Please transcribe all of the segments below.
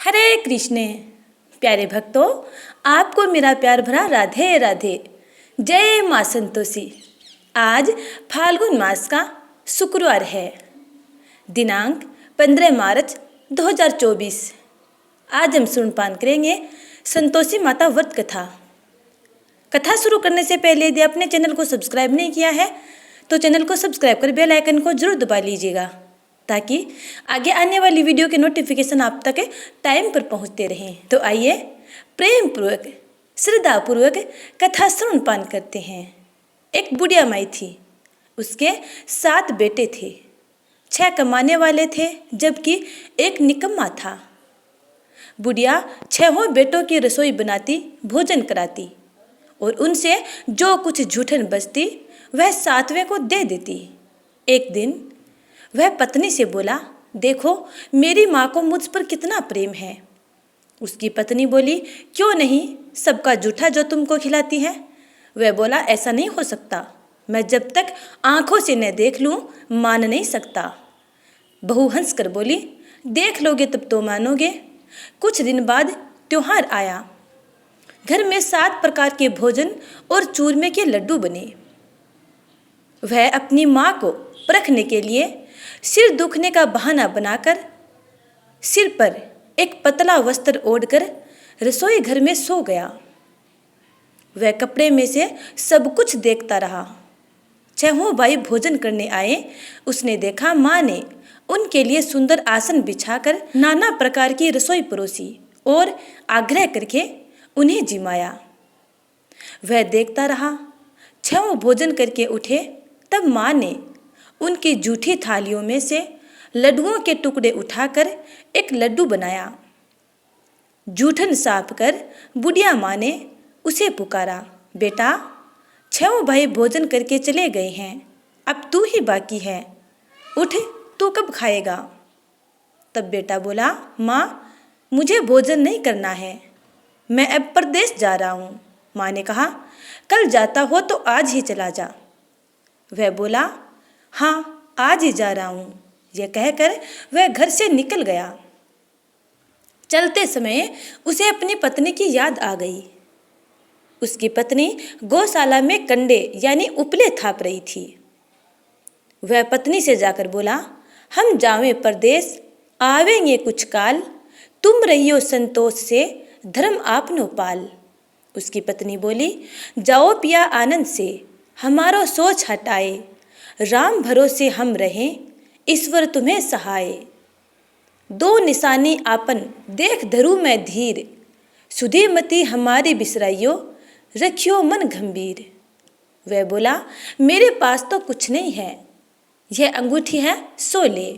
हरे कृष्ण। प्यारे भक्तों, आपको मेरा प्यार भरा राधे राधे। जय माँ संतोषी। आज फाल्गुन मास का शुक्रवार है, दिनांक 15 मार्च 2024। आज हम सुनपान करेंगे संतोषी माता व्रत कथा। कथा शुरू करने से पहले यदि आपने चैनल को सब्सक्राइब नहीं किया है तो चैनल को सब्सक्राइब कर बेल आइकन को जरूर दबा लीजिएगा, ताकि आगे आने वाली वीडियो के नोटिफिकेशन आप तक टाइम पर पहुंचते रहें। तो आइए प्रेम पूर्वक श्रद्धा पूर्वक कथा सुनपान करते हैं। एक बुढ़िया माई थी, उसके 7 बेटे थे। 6 कमाने वाले थे जबकि एक निकम्मा था। बुढ़िया 6 बेटों की रसोई बनाती, भोजन कराती और उनसे जो कुछ जूठन बचती वह 7वें को दे देती। एक दिन वह पत्नी से बोला, देखो मेरी माँ को मुझ पर कितना प्रेम है। उसकी पत्नी बोली, क्यों नहीं, सबका जूठा जो तुमको खिलाती है। वह बोला, ऐसा नहीं हो सकता, मैं जब तक आंखों से न देख लूँ मान नहीं सकता। बहू हंस कर बोली, देख लोगे तब तो मानोगे। कुछ दिन बाद त्योहार आया। घर में 7 प्रकार के भोजन और चूरमे के लड्डू बने। वह अपनी माँ को परखने के लिए सिर दुखने का बहाना बनाकर सिर पर एक पतला वस्त्र ओढ़कर रसोई घर में सो गया। वह कपड़े में से सब कुछ देखता रहा। 6 भाई भोजन करने आए। उसने देखा माँ ने उनके लिए सुंदर आसन बिछाकर नाना प्रकार की रसोई परोसी और आग्रह करके उन्हें जिमाया। वह देखता रहा। 6 भोजन करके उठे तब माँ ने उनकी जूठी थालियों में से लड्डुओं के टुकड़े उठाकर एक लड्डू बनाया। जूठन साफ कर बुढ़िया माँ ने उसे पुकारा, बेटा 6 भाई भोजन करके चले गए हैं, अब तू ही बाकी है, उठ, तू कब खाएगा। तब बेटा बोला, माँ मुझे भोजन नहीं करना है, मैं अब परदेश जा रहा हूँ। माँ ने कहा, कल जाता हो तो आज ही चला जा। वह बोला, हाँ आज ही जा रहा हूँ। यह कहकर वह घर से निकल गया। चलते समय उसे अपनी पत्नी की याद आ गई। उसकी पत्नी गौशाला में कंडे यानी उपले थाप रही थी। वह पत्नी से जाकर बोला, हम जावें परदेश, आवेंगे कुछ काल, तुम रहियो संतोष से, धर्म आपनो पाल। उसकी पत्नी बोली, जाओ पिया आनंद से, हमारो सोच हटाए, राम भरोसे हम रहें, ईश्वर तुम्हें सहाय। 2 निशानी आपन देख धरू मैं धीर, सुधी मती हमारी बिसराइयो, रखियो मन गंभीर। वह बोला, मेरे पास तो कुछ नहीं है, यह अंगूठी है सो ले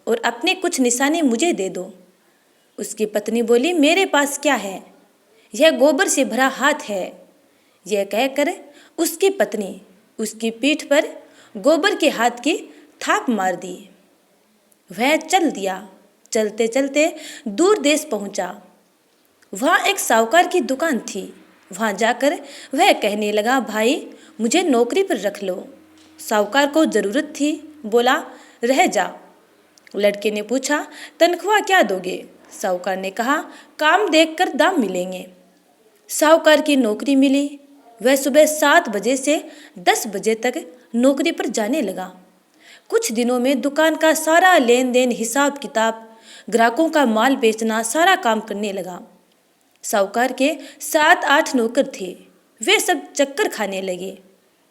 और अपने कुछ निशानी मुझे दे दो। उसकी पत्नी बोली, मेरे पास क्या है, यह गोबर से भरा हाथ है। यह कहकर उसकी पत्नी उसकी पीठ पर गोबर के हाथ की थाप मार दी। वह चल दिया। चलते चलते दूर देश पहुंचा। वहाँ एक साहूकार की दुकान थी। वहाँ जाकर वह कहने लगा, भाई मुझे नौकरी पर रख लो। साहूकार को ज़रूरत थी, बोला, रह जा। लड़के ने पूछा, तनख्वाह क्या दोगे। साहूकार ने कहा, काम देखकर दाम मिलेंगे। साहूकार की नौकरी मिली। वह सुबह 7 बजे से 10 बजे तक नौकरी पर जाने लगा। कुछ दिनों में दुकान का सारा लेन देन, हिसाब किताब, ग्राहकों का माल बेचना, सारा काम करने लगा। साहूकार के 7-8 नौकर थे। वे सब चक्कर खाने लगे,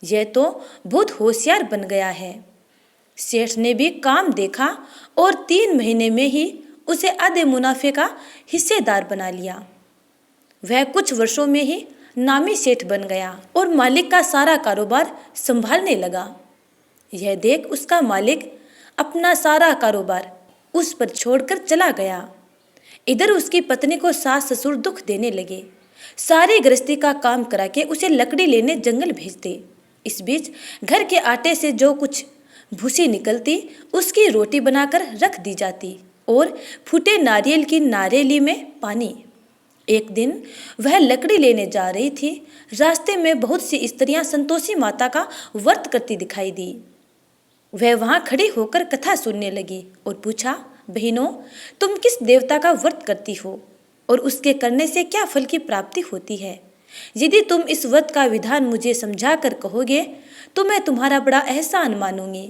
यह तो बहुत होशियार बन गया है। सेठ ने भी काम देखा और 3 महीने में ही उसे आधे मुनाफे का हिस्सेदार बना लिया। वह कुछ वर्षों में ही नामी सेठ बन गया और मालिक का सारा कारोबार संभालने लगा। यह देख उसका मालिक अपना सारा कारोबार उस पर छोड़कर चला गया। इधर उसकी पत्नी को सास ससुर दुख देने लगे। सारी गृहस्थी का काम करा के उसे लकड़ी लेने जंगल भेजते। इस बीच घर के आटे से जो कुछ भूसी निकलती उसकी रोटी बनाकर रख दी जाती और फूटे नारियल की नारियली में पानी। एक दिन वह लकड़ी लेने जा रही थी। रास्ते में बहुत सी स्त्रियां संतोषी माता का व्रत करती दिखाई दी। वह वहां खड़ी होकर कथा सुनने लगी और पूछा, बहनों, तुम किस देवता का व्रत करती हो और उसके करने से क्या फल की प्राप्ति होती है? यदि तुम इस व्रत का विधान मुझे समझा कर कहोगे तो मैं तुम्हारा बड़ा एहसान मानूंगी।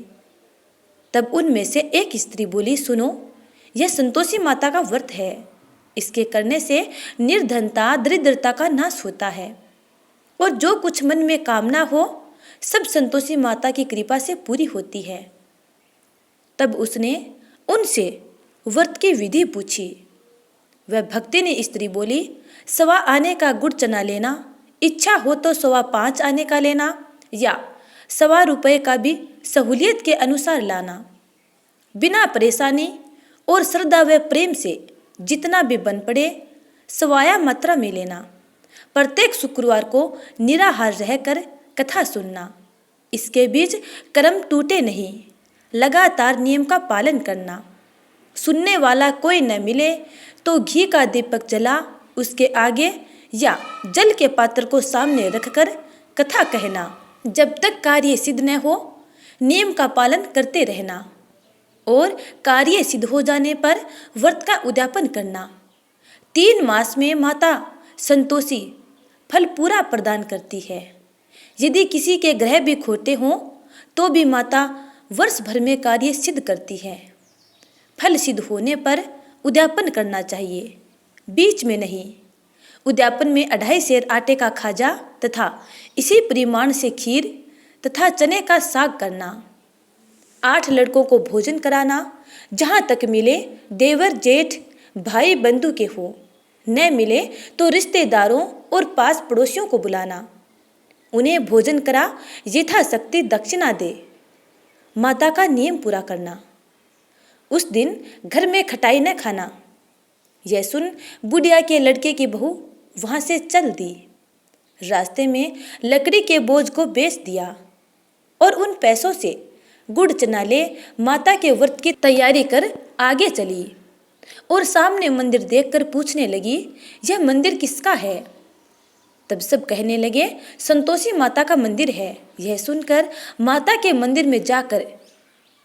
तब उनमें से एक स्त्री बोली, सुनो, यह संतोषी माता का व्रत है। इसके करने से निर्धनता, दरिद्रता का नाश होता है और जो कुछ मन में कामना हो सब संतोषी माता की कृपा से पूरी होती है। तब उसने उनसे व्रत की विधि पूछी। वह भक्ति ने स्त्री बोली, 1.25 आने का गुड़ चना लेना, इच्छा हो तो 5.25 आने का लेना या 1.25 रुपये का भी सहूलियत के अनुसार लाना। बिना परेशानी और श्रद्धा व प्रेम से जितना भी बन पड़े सवाया मात्रा में लेना। प्रत्येक शुक्रवार को निराहार रहकर कथा सुनना। इसके बीच कर्म टूटे नहीं, लगातार नियम का पालन करना। सुनने वाला कोई न मिले तो घी का दीपक जला उसके आगे या जल के पात्र को सामने रखकर कथा कहना। जब तक कार्य सिद्ध न हो नियम का पालन करते रहना और कार्य सिद्ध हो जाने पर व्रत का उद्यापन करना। 3 मास में माता संतोषी फल पूरा प्रदान करती है। यदि किसी के ग्रह भी खोटे हों तो भी माता वर्ष भर में कार्य सिद्ध करती है। फल सिद्ध होने पर उद्यापन करना चाहिए, बीच में नहीं। उद्यापन में 2.5 सेर आटे का खाजा तथा इसी परिमाण से खीर तथा चने का साग करना। 8 लड़कों को भोजन कराना, जहाँ तक मिले देवर जेठ भाई बंधु के हो, न मिले तो रिश्तेदारों और पास पड़ोसियों को बुलाना। उन्हें भोजन करा यथाशक्ति दक्षिणा दे। माता का नियम पूरा करना। उस दिन घर में खटाई न खाना। यह सुन बुढ़िया के लड़के की बहू वहाँ से चल दी। रास्ते में लकड़ी के बोझ को बेच दिया और उन पैसों से गुड़ चना ले माता के व्रत की तैयारी कर आगे चली और सामने मंदिर देखकर पूछने लगी, यह मंदिर किसका है? तब सब कहने लगे, संतोषी माता का मंदिर है। यह सुनकर माता के मंदिर में जाकर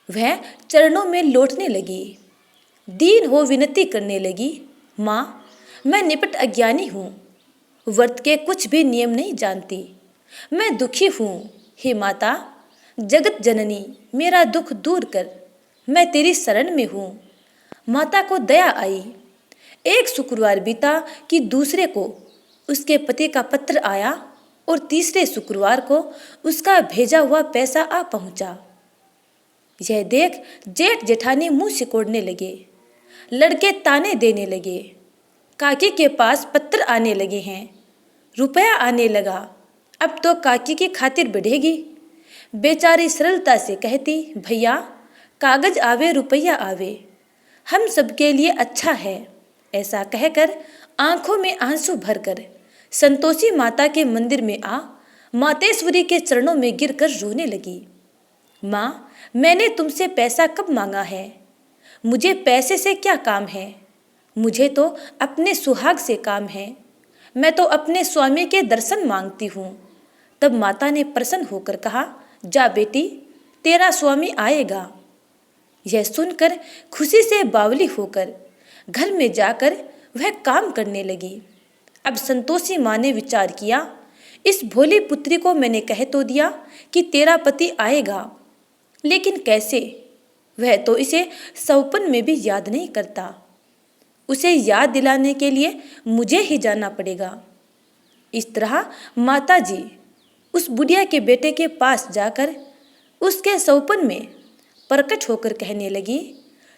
वह चरणों में लौटने लगी। दीन हो विनती करने लगी, माँ, मैं निपट अज्ञानी हूँ, व्रत के कुछ भी नियम नहीं जानती। मैं दुखी हूँ। हे माता, जगत जननी, मेरा दुख दूर कर, मैं तेरी शरण में हूँ। माता को दया आई। एक शुक्रवार बीता कि दूसरे को उसके पति का पत्र आया और तीसरे शुक्रवार को उसका भेजा हुआ पैसा आ पहुंचा। यह देख जेठ जेठानी मुंह सिकोड़ने लगे। लड़के ताने देने लगे। काकी के पास पत्र आने लगे हैं, रुपया आने लगा, अब तो काकी की खातिर बढ़ेगी। बेचारी सरलता से कहती, भैया, कागज आवे रुपया आवे, हम सबके लिए अच्छा है। ऐसा कहकर आंखों में आंसू भरकर संतोषी माता के मंदिर में आ मातेश्वरी के चरणों में गिरकर रोने लगी। माँ, मैंने तुमसे पैसा कब मांगा है? मुझे पैसे से क्या काम है? मुझे तो अपने सुहाग से काम है। मैं तो अपने स्वामी के दर्शन मांगती हूँ। तब माता ने प्रसन्न होकर कहा, जा बेटी, तेरा स्वामी आएगा। यह सुनकर खुशी से बावली होकर घर में जाकर वह काम करने लगी। अब संतोषी माँ ने विचार किया, इस भोली पुत्री को मैंने कह तो दिया कि तेरा पति आएगा, लेकिन कैसे? वह तो इसे सौपन में भी याद नहीं करता। उसे याद दिलाने के लिए मुझे ही जाना पड़ेगा। इस तरह माताजी उस बुढ़िया के बेटे के पास जाकर उसके सौपन में प्रकट होकर कहने लगी,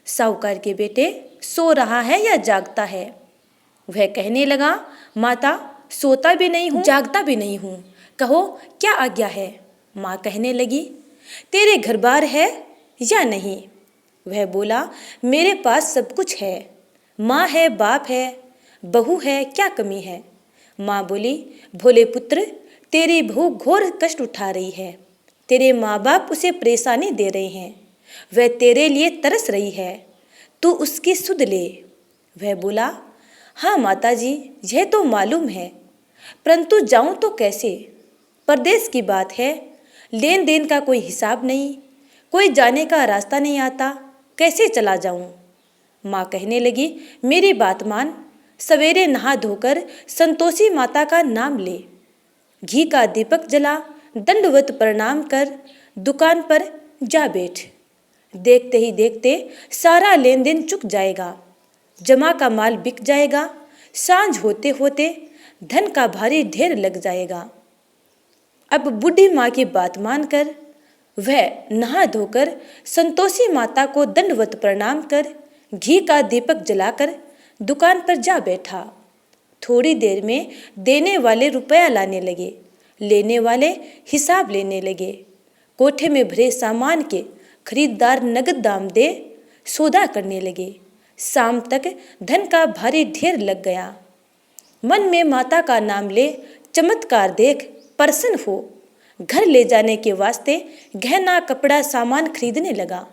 साहूकार के बेटे सो रहा है या जागता है? वह कहने लगा, माता, सोता भी नहीं हूँ, जागता भी नहीं हूँ, कहो क्या आज्ञा है? माँ कहने लगी, तेरे घर बार है या नहीं? वह बोला, मेरे पास सब कुछ है, माँ है, बाप है, बहू है, क्या कमी है? माँ बोली, भोले पुत्र, तेरी बहू घोर कष्ट उठा रही है। तेरे माँ बाप उसे परेशानी दे रहे हैं। वह तेरे लिए तरस रही है, तू उसकी सुध ले। वह बोला, हाँ माताजी, यह तो मालूम है, परंतु जाऊं तो कैसे? परदेश की बात है, लेन देन का कोई हिसाब नहीं, कोई जाने का रास्ता नहीं आता, कैसे चला जाऊं? माँ कहने लगी, मेरी बात मान, सवेरे नहा धोकर संतोषी माता का नाम ले, घी का दीपक जला, दंडवत प्रणाम कर, दुकान पर जा बैठ। देखते ही देखते सारा लेन देन चुक जाएगा, जमा का माल बिक जाएगा, सांझ होते होते धन का भारी ढेर लग जाएगा। अब बूढ़ी माँ की बात मानकर वह नहा धोकर संतोषी माता को दंडवत प्रणाम कर, घी का दीपक जलाकर दुकान पर जा बैठा। थोड़ी देर में देने वाले रुपया लाने लगे, लेने वाले हिसाब लेने लगे। कोठे में भरे सामान के खरीदार नगद दाम दे सौदा करने लगे। शाम तक धन का भारी ढेर लग गया। मन में माता का नाम ले, चमत्कार देख प्रसन्न हो, घर ले जाने के वास्ते गहना कपड़ा सामान खरीदने लगा।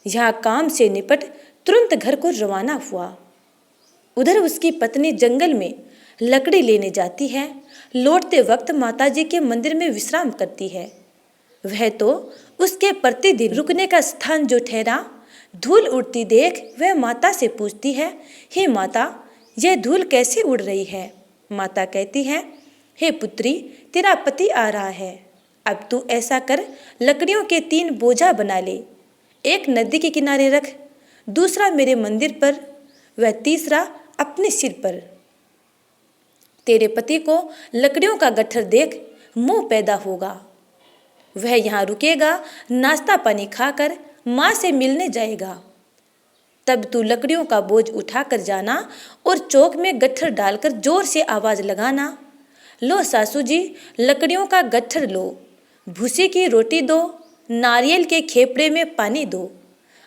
यहाँ काम से निपट तुरंत घर को रवाना हुआ। उधर उसकी पत्नी जंगल में लकड़ी लेने जाती है। लौटते वक्त माताजी के मंदिर में विश्राम करती है। वह तो उसके प्रतिदिन रुकने का स्थान जो ठहरा। धूल उड़ती देख वह माता से पूछती है, हे माता, यह धूल कैसे उड़ रही है? माता कहती है, हे पुत्री, तेरा पति आ रहा है। अब तू ऐसा कर, लकड़ियों के 3 बोझा बना ले। एक नदी के किनारे रख, दूसरा मेरे मंदिर पर, वह तीसरा अपने सिर पर। तेरे पति को लकड़ियों का गट्ठर देख मोह पैदा होगा। वह यहाँ रुकेगा, नाश्ता पानी खाकर माँ से मिलने जाएगा। तब तू लकड़ियों का बोझ उठाकर जाना और चौक में गट्ठर डालकर जोर से आवाज लगाना, लो सासू जी, लकड़ियों का गट्ठर लो, भूसी की रोटी दो, नारियल के खेपड़े में पानी दो।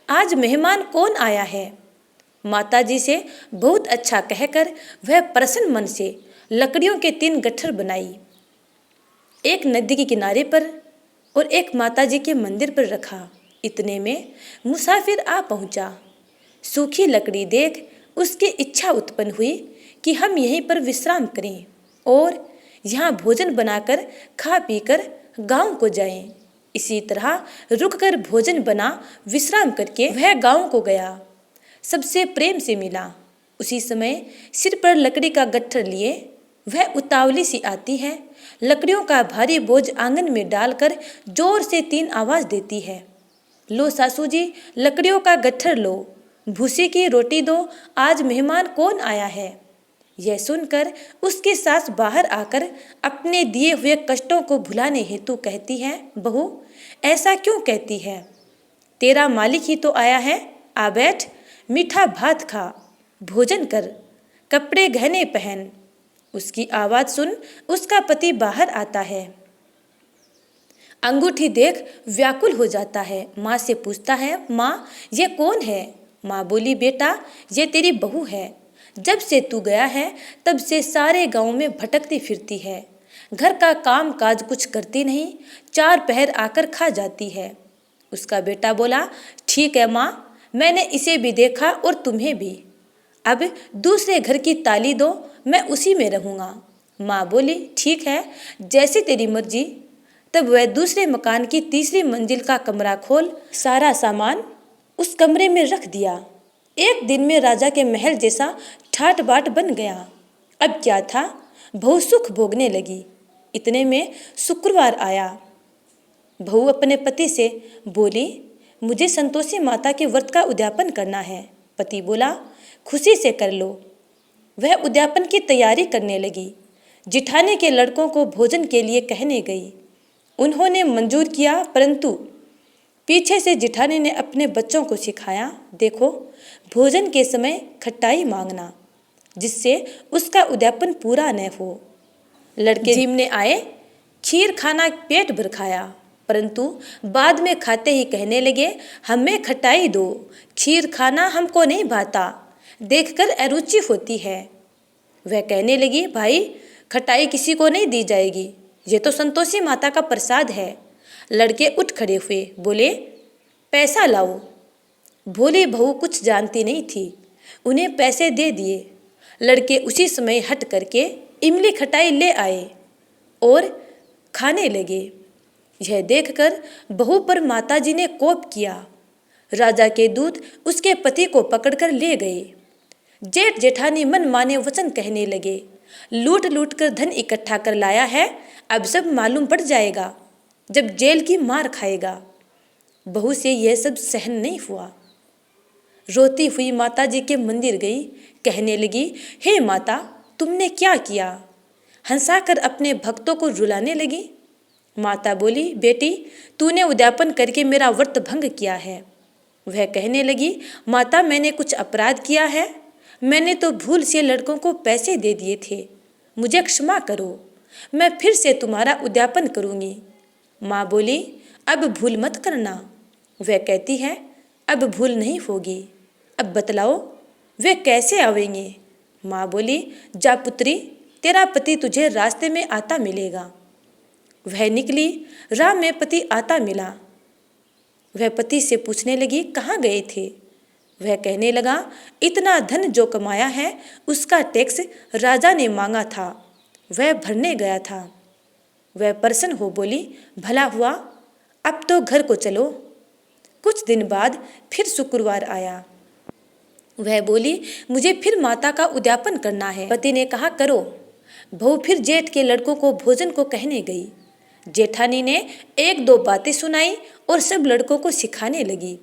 आज मेहमान कौन आया है? माताजी से बहुत अच्छा कहकर वह प्रसन्न मन से लकड़ियों के 3 गट्ठर बनाई। एक नदी के किनारे पर और एक माताजी के मंदिर पर रखा। इतने में मुसाफिर आ पहुंचा। सूखी लकड़ी देख उसकी इच्छा उत्पन्न हुई कि हम यहीं पर विश्राम करें और यहाँ भोजन बनाकर खा पीकर गांव को जाएं। इसी तरह रुककर भोजन बना विश्राम करके वह गांव को गया। सबसे प्रेम से मिला। उसी समय सिर पर लकड़ी का गट्ठर लिए वह उतावली सी आती है। लकड़ियों का भारी बोझ आंगन में डालकर जोर से 3 आवाज देती है, लो सासू जी, लकड़ियों का गट्ठर लो, भूसी की रोटी दो, आज मेहमान कौन आया है? यह सुनकर उसकी सास बाहर आकर अपने दिए हुए कष्टों को भुलाने हेतु कहती है, बहू, ऐसा क्यों कहती है? तेरा मालिक ही तो आया है। आ बैठ, मीठा भात खा, भोजन कर, कपड़े गहने पहन। उसकी आवाज सुन उसका पति बाहर आता है। अंगूठी देख व्याकुल हो जाता है। माँ से पूछता है, माँ, ये कौन है? माँ बोली, बेटा, ये तेरी बहू है। जब से तू गया है तब से सारे गांव में भटकती फिरती है। घर का काम काज कुछ करती नहीं, 4 पहर आकर खा जाती है। उसका बेटा बोला, ठीक है माँ, मैंने इसे भी देखा और तुम्हें भी। अब दूसरे घर की ताली दो, मैं उसी में रहूँगा। माँ बोली, ठीक है, जैसी तेरी मर्जी। तब वह दूसरे मकान की 3री मंजिल का कमरा खोल सारा सामान उस कमरे में रख दिया। एक दिन में राजा के महल जैसा ठाट बाट बन गया। अब क्या था, बहू सुख भोगने लगी। इतने में शुक्रवार आया। बहू अपने पति से बोली, मुझे संतोषी माता के व्रत का उद्यापन करना है। पति बोला, खुशी से कर लो। वह उद्यापन की तैयारी करने लगी। जिठानी के लड़कों को भोजन के लिए कहने गई। उन्होंने मंजूर किया, परंतु पीछे से जिठानी ने अपने बच्चों को सिखाया, देखो, भोजन के समय खट्टाई मांगना, जिससे उसका उद्यापन पूरा न हो। लड़के जीमने आए, खीर खाना पेट भर खाया, परंतु बाद में खाते ही कहने लगे, हमें खटाई दो, खीर खाना हमको नहीं भाता, देखकर अरुचि होती है। वह कहने लगी, भाई, खटाई किसी को नहीं दी जाएगी, ये तो संतोषी माता का प्रसाद है। लड़के उठ खड़े हुए, बोले, पैसा लाओ। भोली बहू कुछ जानती नहीं थी, उन्हें पैसे दे दिए। लड़के उसी समय हट करके इमली खटाई ले आए और खाने लगे। यह देखकर बहू पर माताजी ने कोप किया। राजा के दूत उसके पति को पकड़कर ले गए। जेठ जेठानी मन माने वचन कहने लगे, लूट लूट कर धन इकट्ठा कर लाया है, अब सब मालूम पड़ जाएगा जब जेल की मार खाएगा। बहू से यह सब सहन नहीं हुआ। रोती हुई माता जी के मंदिर गई, कहने लगी, हे माता, तुमने क्या किया? हंसाकर अपने भक्तों को रुलाने लगी। माता बोली, बेटी, तूने उद्यापन करके मेरा व्रत भंग किया है। वह कहने लगी, माता, मैंने कुछ अपराध किया है? मैंने तो भूल से लड़कों को पैसे दे दिए थे, मुझे क्षमा करो, मैं फिर से तुम्हारा उद्यापन करूँगी। माँ बोली, अब भूल मत करना। वह कहती है, अब भूल नहीं होगी, अब बतलाओ वे कैसे आवेंगे? माँ बोली, जा पुत्री, तेरा पति तुझे रास्ते में आता मिलेगा। वह निकली, राह में पति आता मिला। वह पति से पूछने लगी, कहाँ गए थे? वह कहने लगा, इतना धन जो कमाया है उसका टैक्स राजा ने मांगा था, वह भरने गया था। वह प्रसन्न हो बोली, भला हुआ, अब तो घर को चलो। कुछ दिन बाद फिर शुक्रवार आया। वह बोली, मुझे फिर माता का उद्यापन करना है। पति ने कहा, करो। बहू फिर जेठ के लड़कों को भोजन को कहने गई। जेठानी ने एक दो बातें सुनाई और सब लड़कों को सिखाने लगी,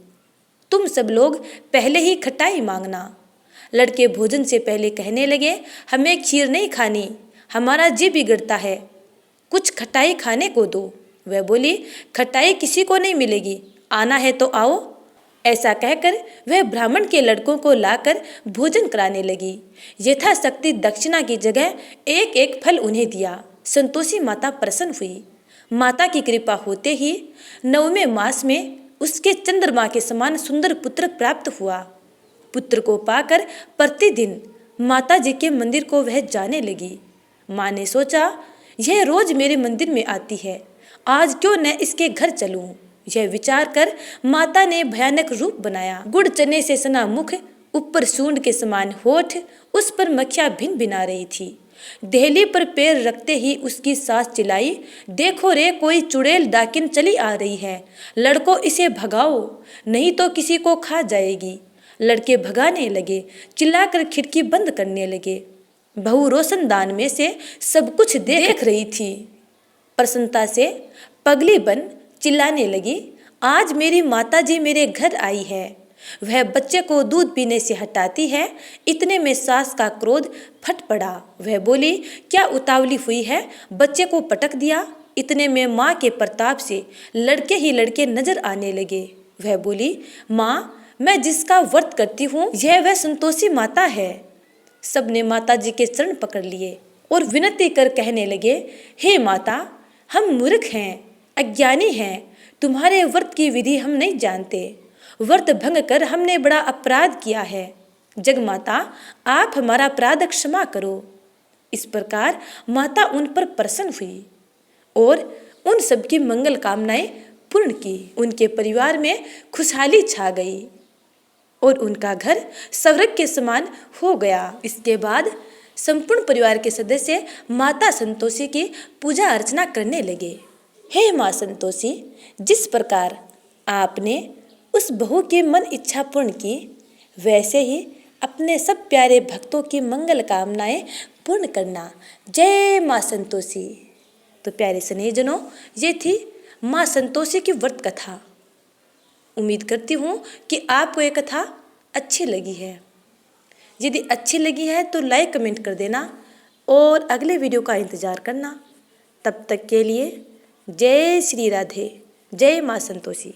तुम सब लोग पहले ही खटाई मांगना। लड़के भोजन से पहले कहने लगे, हमें खीर नहीं खानी, हमारा जी बिगड़ता है, कुछ खटाई खाने को दो। वह बोली, खटाई किसी को नहीं मिलेगी, आना है तो आओ। ऐसा कहकर वह ब्राह्मण के लड़कों को लाकर भोजन कराने लगी। यथाशक्ति दक्षिणा की जगह एक एक फल उन्हें दिया। संतोषी माता प्रसन्न हुई। माता की कृपा होते ही 9वें मास में उसके चंद्रमा के समान सुंदर पुत्र प्राप्त हुआ। पुत्र को पाकर प्रतिदिन माता जी के मंदिर को वह जाने लगी। माँ ने सोचा, यह रोज मेरे मंदिर में आती है, आज क्यों न इसके घर चलूं। यह विचार कर माता ने भयानक रूप बनाया। गुड़ चने से सना मुख, ऊपर सूंड के समान होठ, उस पर मक्खियाँ भिन भिना रही थी। देहली पर पैर रखते ही उसकी सास चिल्लाई, देखो रे, कोई चुड़ैल डाकिन चली आ रही है, लड़कों इसे भगाओ, नहीं तो किसी को खा जाएगी। लड़के भगाने लगे, चिल्लाकर खिड़की बंद करने लगे। बहू रोशनदान में से सब कुछ देख रही थी। प्रसन्नता से पगली बन चिल्लाने लगी, आज मेरी माताजी मेरे घर आई है। वह बच्चे को दूध पीने से हटाती है। इतने में सास का क्रोध फट पड़ा। वह बोली, क्या उतावली हुई है, बच्चे को पटक दिया। इतने में माँ के प्रताप से लड़के ही लड़के नजर आने लगे। वह बोली, माँ, मैं जिसका व्रत करती हूँ यह वह संतोषी माता है। सबने माता जी के चरण पकड़ लिए और विनती कर कहने लगे, हे माता, हम मूर्ख हैं, अज्ञानी हैं, तुम्हारे व्रत की विधि हम नहीं जानते, व्रत भंग कर हमने बड़ा अपराध किया है, जगमाता आप हमारा अपराध क्षमा करो। इस प्रकार माता उन पर प्रसन्न हुई और उन सबकी मंगल कामनाएं पूर्ण की। उनके परिवार में खुशहाली छा गई और उनका घर स्वर्ग के समान हो गया। इसके बाद संपूर्ण परिवार के सदस्य माता संतोषी की पूजा अर्चना करने लगे। हे माँ संतोषी, जिस प्रकार आपने उस बहू की मन इच्छा पूर्ण की, वैसे ही अपने सब प्यारे भक्तों की मंगल कामनाएं पूर्ण करना। जय माँ संतोषी। तो प्यारे स्नेहीजनों, ये थी माँ संतोषी की व्रत कथा। उम्मीद करती हूँ कि आपको ये कथा अच्छी लगी है। यदि अच्छी लगी है तो लाइक कमेंट कर देना और अगले वीडियो का इंतज़ार करना। तब तक के लिए जय श्री राधे, जय माँ संतोषी।